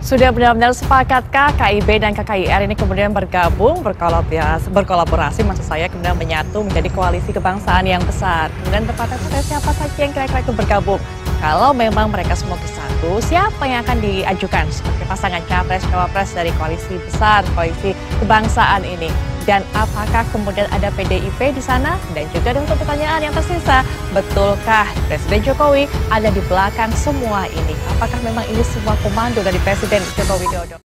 Sudah benar-benar sepakatkah KIB dan KKIR ini kemudian bergabung, berkolaborasi maksud saya, kemudian menyatu menjadi koalisi kebangsaan yang besar? Kemudian partai-partai siapa saja yang kira-kira itu bergabung? Kalau memang mereka semua bersatu, siapa yang akan diajukan sebagai pasangan capres-cawapres dari koalisi besar, koalisi kebangsaan ini? Dan apakah kemudian ada PDIP di sana? Dan juga untuk pertanyaan yang tersisa, betulkah Presiden Jokowi ada di belakang semua ini? Apakah memang ini semua komando dari Presiden Joko Widodo?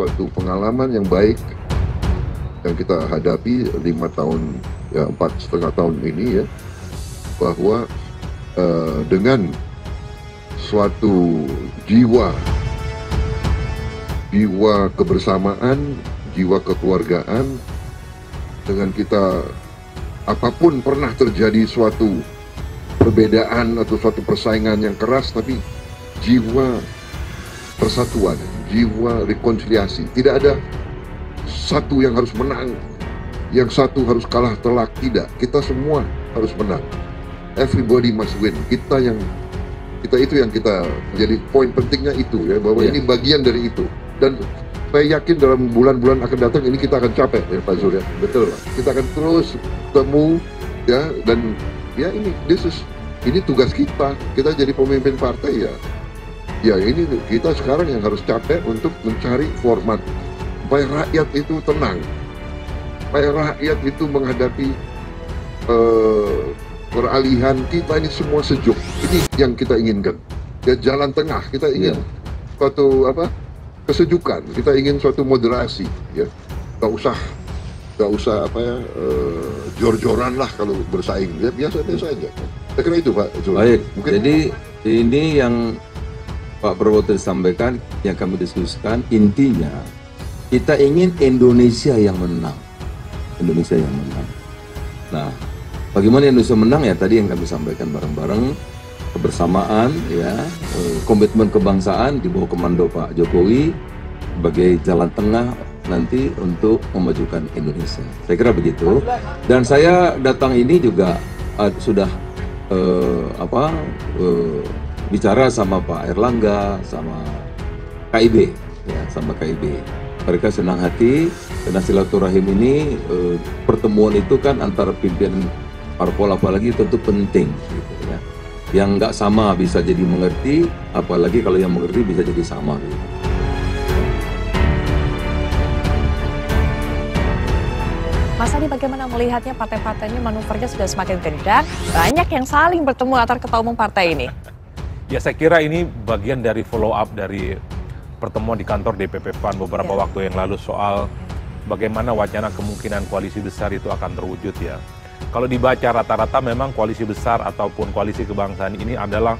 Suatu pengalaman yang baik yang kita hadapi 5 tahun, ya 4,5 tahun ini ya, bahwa dengan suatu jiwa kebersamaan, jiwa kekeluargaan, dengan kita apapun pernah terjadi suatu perbedaan atau suatu persaingan yang keras, tapi jiwa persatuan, jiwa rekonsiliasi. Tidak ada satu yang harus menang, yang satu harus kalah telak. Tidak, kita semua harus menang. Everybody must win. Kita itu yang kita jadi poin pentingnya itu ya, bahwa ini bagian dari itu. Dan saya yakin dalam bulan-bulan akan datang ini kita akan capai ya Pak Surya. Betul. Kita akan terus ketemu ya, dan ya ini tugas kita. Kita jadi pemimpin partai ya. Ya ini kita sekarang yang harus capek untuk mencari format supaya rakyat itu tenang, supaya rakyat itu menghadapi peralihan kita ini semua sejuk. Ini yang kita inginkan. Ya, jalan tengah, kita ingin suatu kesejukan, kita ingin suatu moderasi. Ya, nggak usah jor-joran lah kalau bersaing. Ya, biasa-biasa aja. Saya kira itu Pak. Baik. Mungkin jadi ini yang Pak Prabowo tadi sampaikan, yang kami diskusikan, intinya kita ingin Indonesia yang menang. Indonesia yang menang. Nah, bagaimana Indonesia menang ya tadi yang kami sampaikan bareng-bareng, kebersamaan ya, komitmen kebangsaan di bawah komando Pak Jokowi sebagai jalan tengah nanti untuk memajukan Indonesia. Saya kira begitu. Dan saya datang ini juga sudah bicara sama Pak Erlangga, sama KIB, ya, sama KIB. Mereka senang hati karena silaturahim ini, pertemuan itu kan antara pimpinan parpol apalagi tentu penting, gitu ya. Yang nggak sama bisa jadi mengerti, apalagi kalau yang mengerti bisa jadi sama. Gitu. Mas Adi, bagaimana melihatnya partai-partai ini manuvernya sudah semakin kencang, banyak yang saling bertemu antar ketua umum partai ini? Ya saya kira ini bagian dari follow up dari pertemuan di kantor DPP PAN beberapa waktu yang lalu soal bagaimana wacana kemungkinan koalisi besar itu akan terwujud ya. Kalau dibaca rata-rata memang koalisi besar ataupun koalisi kebangsaan ini adalah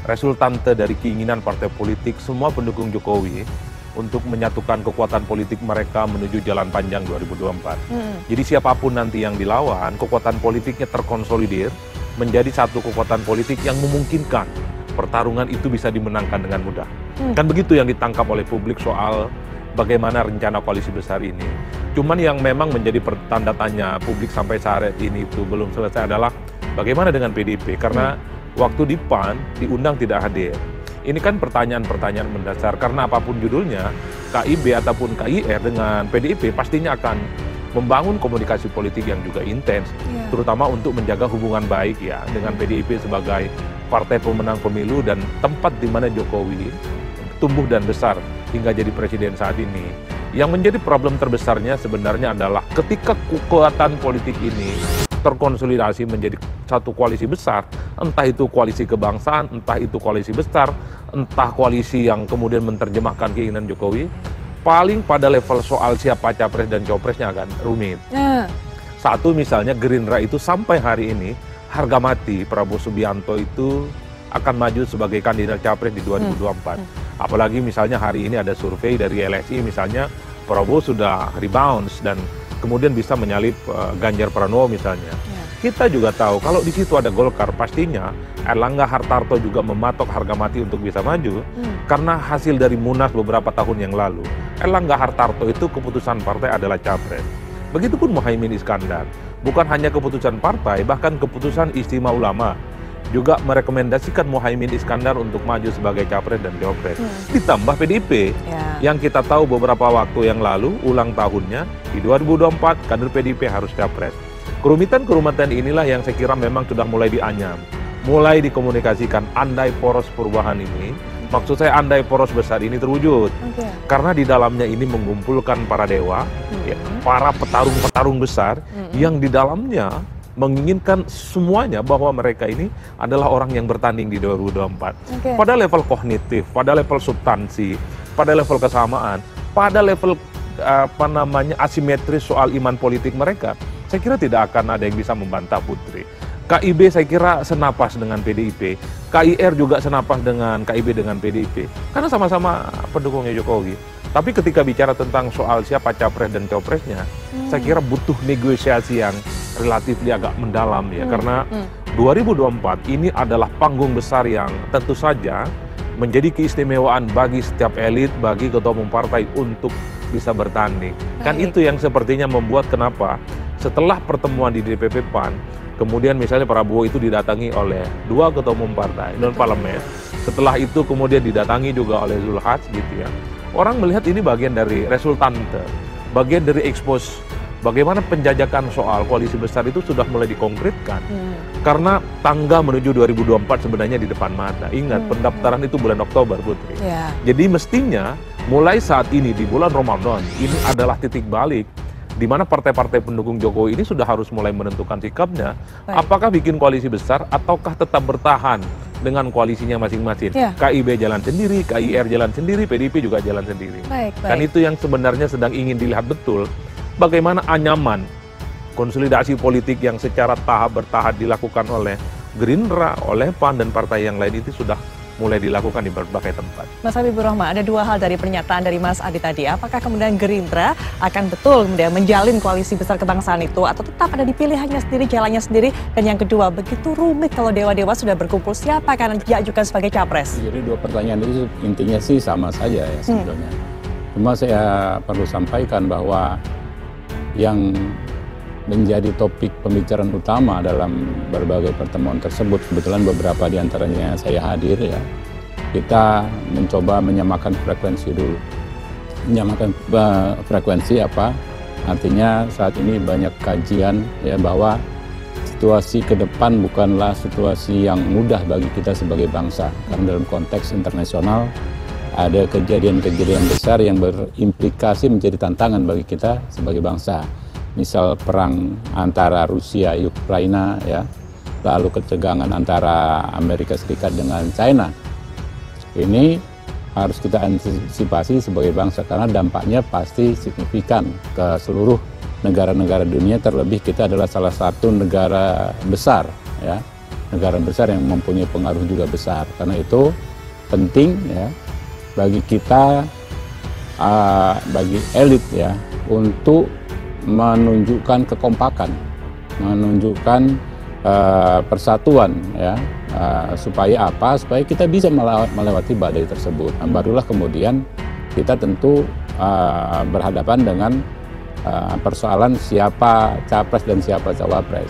resultante dari keinginan partai politik semua pendukung Jokowi untuk menyatukan kekuatan politik mereka menuju jalan panjang 2024. Jadi siapapun nanti yang dilawan, kekuatan politiknya terkonsolidir menjadi satu kekuatan politik yang memungkinkan pertarungan itu bisa dimenangkan dengan mudah. Kan begitu yang ditangkap oleh publik soal bagaimana rencana koalisi besar ini. Cuman yang memang menjadi tanda tanya publik sampai saat ini itu belum selesai adalah bagaimana dengan PDIP. Karena waktu di PAN diundang tidak hadir. Ini kan pertanyaan-pertanyaan mendasar karena apapun judulnya, KIB ataupun KIR dengan PDIP pastinya akan membangun komunikasi politik yang juga intens, terutama untuk menjaga hubungan baik ya dengan PDIP sebagai partai pemenang pemilu dan tempat di mana Jokowi tumbuh dan besar hingga jadi presiden saat ini. Yang menjadi problem terbesarnya sebenarnya adalah ketika kekuatan politik ini terkonsolidasi menjadi satu koalisi besar, entah itu koalisi kebangsaan, entah itu koalisi besar, entah koalisi yang kemudian menerjemahkan keinginan Jokowi, paling pada level soal siapa capres dan cawapresnya akan rumit. Satu misalnya Gerindra itu sampai hari ini harga mati Prabowo Subianto itu akan maju sebagai kandidat capres di 2024. Apalagi misalnya hari ini ada survei dari LSI misalnya Prabowo sudah rebounds dan kemudian bisa menyalip Ganjar Pranowo misalnya. Kita juga tahu kalau di situ ada Golkar, pastinya Erlangga Hartarto juga mematok harga mati untuk bisa maju karena hasil dari Munas beberapa tahun yang lalu. Erlangga Hartarto itu keputusan partai adalah capres. Begitupun Muhaimin Iskandar. Bukan hanya keputusan partai, bahkan keputusan Istimewa Ulama juga merekomendasikan Muhaimin Iskandar untuk maju sebagai capres dan cawapres. Ditambah PDIP yang kita tahu beberapa waktu yang lalu ulang tahunnya di 2024 kader PDIP harus capres. Kerumitan-kerumitan inilah yang saya kira memang sudah mulai dianyam, mulai dikomunikasikan. Andai poros perubahan ini, maksud saya andai poros besar ini terwujud, karena di dalamnya ini mengumpulkan para dewa, ya, para petarung-petarung besar yang di dalamnya menginginkan semuanya bahwa mereka ini adalah orang yang bertanding di 2024. Pada level kognitif, pada level substansi, pada level kesamaan, pada level asimetris soal iman politik mereka, saya kira tidak akan ada yang bisa membantah Putri. KIB saya kira senapas dengan PDIP, KIR juga senapas dengan KIB dengan PDIP, karena sama-sama pendukungnya Jokowi. Tapi ketika bicara tentang soal siapa capres dan cawapresnya, saya kira butuh negosiasi yang relatif agak mendalam ya, karena 2024 ini adalah panggung besar yang tentu saja menjadi keistimewaan bagi setiap elit, bagi ketua umum partai untuk bisa bertanding. Kan itu yang sepertinya membuat kenapa setelah pertemuan di DPP PAN, kemudian misalnya Prabowo itu didatangi oleh 2 ketua umum partai non parlemen, setelah itu kemudian didatangi juga oleh Zulkifli gitu ya. Orang melihat ini bagian dari resultante, bagian dari expose bagaimana penjajakan soal koalisi besar itu sudah mulai dikonkretkan. Karena tangga menuju 2024 sebenarnya di depan mata. Ingat, pendaftaran itu bulan Oktober, Putri. Jadi mestinya mulai saat ini di bulan Ramadan, ini adalah titik balik di mana partai-partai pendukung Jokowi ini sudah harus mulai menentukan sikapnya. Apakah bikin koalisi besar ataukah tetap bertahan dengan koalisinya masing-masing. KIB jalan sendiri, KIR jalan sendiri, PDIP juga jalan sendiri. Kan itu yang sebenarnya sedang ingin dilihat betul. Bagaimana anyaman konsolidasi politik yang secara bertahap dilakukan oleh Gerindra, oleh PAN dan partai yang lain itu sudah mulai dilakukan di berbagai tempat. Mas Habibur Rahman, ada 2 hal dari pernyataan dari Mas Adi tadi. Apakah kemudian Gerindra akan betul kemudian menjalin koalisi besar kebangsaan itu, atau tetap ada di pilihannya sendiri, jalannya sendiri? Dan yang kedua, begitu rumit kalau dewa-dewa sudah berkumpul, siapa akan diajukan sebagai capres? Jadi 2 pertanyaan itu intinya sih sama saja ya sebetulnya. Cuma saya perlu sampaikan bahwa yang menjadi topik pembicaraan utama dalam berbagai pertemuan tersebut, kebetulan beberapa di antaranya saya hadir ya, kita mencoba menyamakan frekuensi dulu. Menyamakan frekuensi apa? Artinya saat ini banyak kajian ya bahwa situasi ke depan bukanlah situasi yang mudah bagi kita sebagai bangsa. Karena dalam konteks internasional ada kejadian-kejadian besar yang berimplikasi menjadi tantangan bagi kita sebagai bangsa. Misal perang antara Rusia, Ukraina, ya, lalu ketegangan antara Amerika Serikat dengan China. Ini harus kita antisipasi sebagai bangsa karena dampaknya pasti signifikan ke seluruh negara-negara dunia. Terlebih kita adalah salah satu negara besar, ya, negara besar yang mempunyai pengaruh juga besar. Karena itu penting, ya, bagi kita, bagi elit, ya, untuk menunjukkan kekompakan, menunjukkan persatuan, ya, supaya apa? Supaya kita bisa melewati badai tersebut. Nah, barulah kemudian kita tentu berhadapan dengan persoalan siapa capres dan siapa cawapres.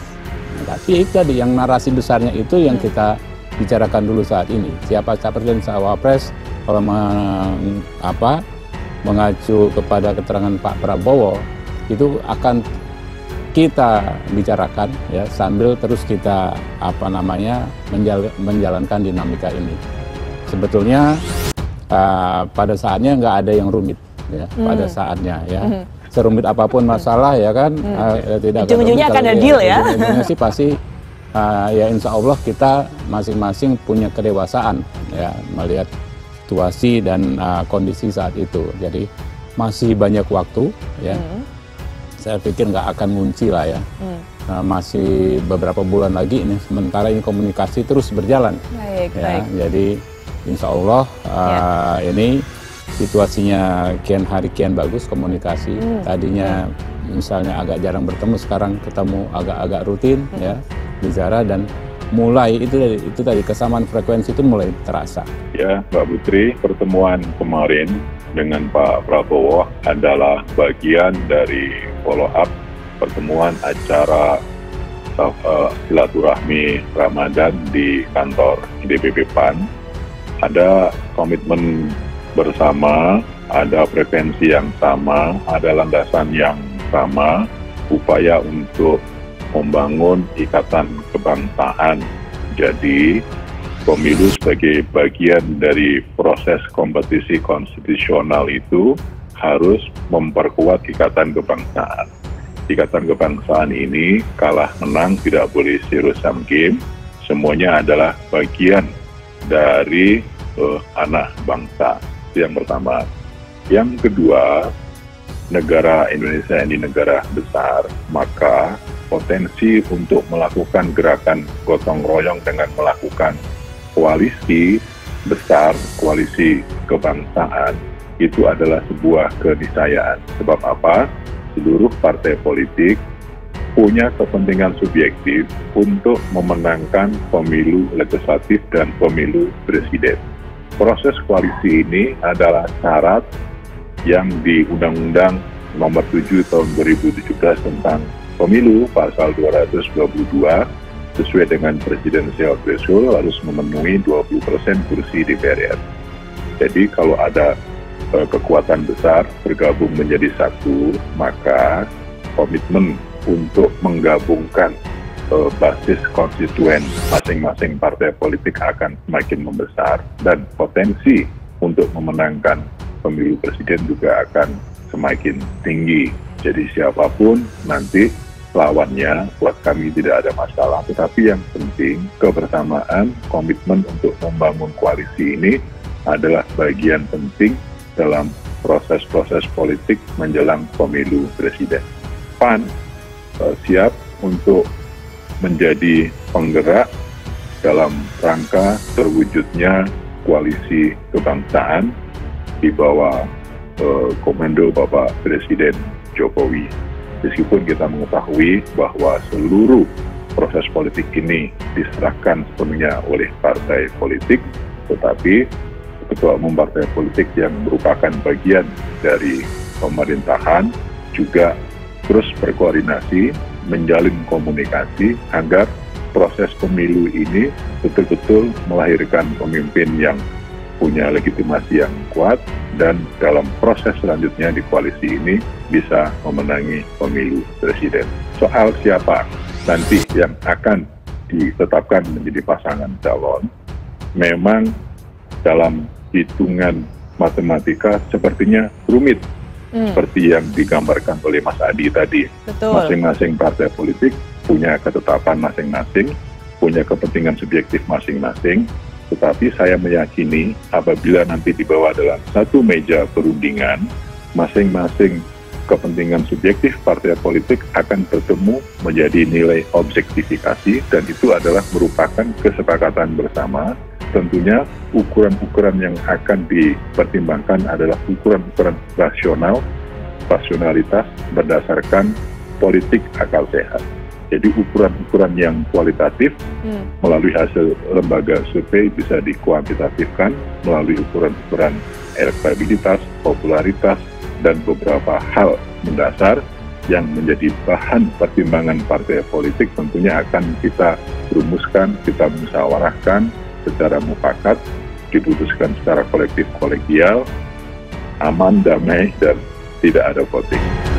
Nah, tapi tadi yang narasi besarnya itu yang kita bicarakan dulu saat ini. Siapa capres dan cawapres, kalau mengacu kepada keterangan Pak Prabowo, itu akan kita bicarakan ya sambil terus kita menjalankan dinamika ini. Sebetulnya pada saatnya nggak ada yang rumit ya, pada saatnya ya. Serumit apapun masalah ya kan, tidak ujung-ujungnya akan ada deal ya. Ujung-ujungnya sih pasti ya insya Allah kita masing-masing punya kedewasaan ya melihat situasi dan kondisi saat itu. Jadi masih banyak waktu ya. Saya pikir nggak akan ngunci lah ya. Masih beberapa bulan lagi ini, sementara ini komunikasi terus berjalan. Baik. Jadi insya Allah ini situasinya kian hari kian bagus komunikasi. Tadinya misalnya agak jarang bertemu, sekarang ketemu agak-agak rutin ya bicara, dan mulai itu tadi kesamaan frekuensi itu mulai terasa. Ya, Mbak Putri, pertemuan kemarin dengan Pak Prabowo adalah bagian dari follow up pertemuan acara silaturahmi Ramadan di kantor DPP PAN. Ada komitmen bersama, ada frekuensi yang sama, ada landasan yang sama, upaya untuk membangun ikatan kebangsaan. Jadi, pemilu sebagai bagian dari proses kompetisi konstitusional itu harus memperkuat ikatan kebangsaan. Ikatan kebangsaan ini kalah menang tidak boleh zero sum game, semuanya adalah bagian dari anak bangsa. Itu yang pertama. Yang kedua, negara Indonesia ini negara besar, maka potensi untuk melakukan gerakan gotong royong dengan melakukan koalisi besar, koalisi kebangsaan, itu adalah sebuah keniscayaan. Sebab apa? Seluruh partai politik punya kepentingan subjektif untuk memenangkan pemilu legislatif dan pemilu presiden. Proses koalisi ini adalah syarat yang di Undang-Undang Nomor 7 Tahun 2017 tentang Pemilu pasal 222 sesuai dengan presidensial threshold harus memenuhi 20% kursi DPR. Jadi kalau ada kekuatan besar bergabung menjadi satu, maka komitmen untuk menggabungkan basis konstituen masing-masing partai politik akan semakin membesar, dan potensi untuk memenangkan pemilu presiden juga akan semakin tinggi. Jadi siapapun nanti lawannya, buat kami tidak ada masalah. Tetapi yang penting, kebersamaan, komitmen untuk membangun koalisi ini adalah bagian penting dalam proses-proses politik menjelang pemilu presiden. PAN siap untuk menjadi penggerak dalam rangka terwujudnya koalisi kebangsaan di bawah komando Bapak Presiden Jokowi. Meskipun kita mengetahui bahwa seluruh proses politik ini diserahkan sepenuhnya oleh partai politik, tetapi ketua umum partai politik yang merupakan bagian dari pemerintahan juga terus berkoordinasi, menjalin komunikasi agar proses pemilu ini betul-betul melahirkan pemimpin yang punya legitimasi yang kuat, dan dalam proses selanjutnya di koalisi ini bisa memenangi pemilu presiden. Soal siapa nanti yang akan ditetapkan menjadi pasangan calon, memang dalam hitungan matematika sepertinya rumit, seperti yang digambarkan oleh Mas Adi tadi. Betul. Masing-masing partai politik punya ketetapan masing-masing, punya kepentingan subjektif masing-masing, tetapi saya meyakini apabila nanti dibawa dalam satu meja perundingan, masing-masing kepentingan subjektif partai politik akan bertemu menjadi nilai objektifikasi, dan itu adalah merupakan kesepakatan bersama. Tentunya ukuran-ukuran yang akan dipertimbangkan adalah ukuran-ukuran rasionalitas berdasarkan politik akal sehat. Jadi ukuran-ukuran yang kualitatif melalui hasil lembaga survei bisa dikuantitatifkan melalui ukuran-ukuran elektabilitas, popularitas, dan beberapa hal mendasar yang menjadi bahan pertimbangan partai politik tentunya akan kita rumuskan, kita musyawarahkan secara mufakat, diputuskan secara kolektif kolegial, aman, damai, dan tidak ada voting.